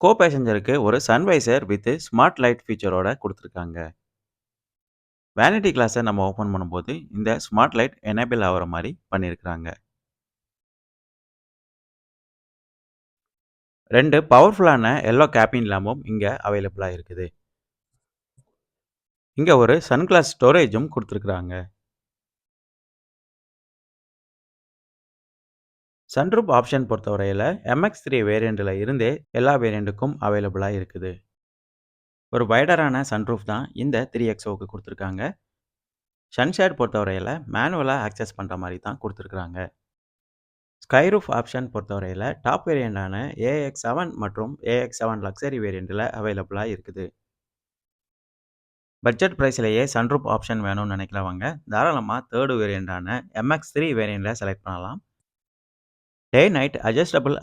கோ பேசஞ்சருக்கு ஒரு sun visor with smart light ஃபீச்சரோட குடுத்துருக்காங்க. Vanity கிளாஸ நம்ம ஓப்பன் பண்ணும்போது, இந்த ஸ்மார்ட் லைட் எனேபிள் ஆகுற மாரி பண்ணியிருக்காங்க. 2 பவர்ஃபுல்லான எல்லோ கேபின் லேம்பும் இங்க அவைலபிளா இருக்குது. இங்க ஒரு சன்கிளாஸ் ஸ்டோரேஜும் குடுத்துருக்காங்க. சன்ரூஃப் ஆப்ஷன் பொறுத்தவரையில MX3 வேரியண்ட்ல இருந்தே எல்லா வேரியண்ட்டுக்கும் அவைலபிளா இருக்குது. ஒரு வைடரான சன்ரூஃப் தான் இந்த 3XOக்கு குடுத்துருக்காங்க. சன்ஷேட் பொறுத்தவரையில மேனுவலா ஆக்சஸ் பண்ற மாரி தான் குடுத்துருக்காங்க. ஸ்கைரூஃப் ஆப்ஷன் பொறுத்தவரையில டாப் வேரியண்டான AX7 மற்றும் AX7 லக்ஸரி வேரியண்ட்ல அவைலபிளா இருக்குது. பட்ஜெட் பிரைஸ்லயே சன்ரூஃப் ஆப்ஷன் வேணும்னு நினைக்கிறவங்க தாராளமா தேர்ட் வேரியண்டான MX3 வேரியண்ட்ல செலக்ட் பண்ணலாம். Day night adjustable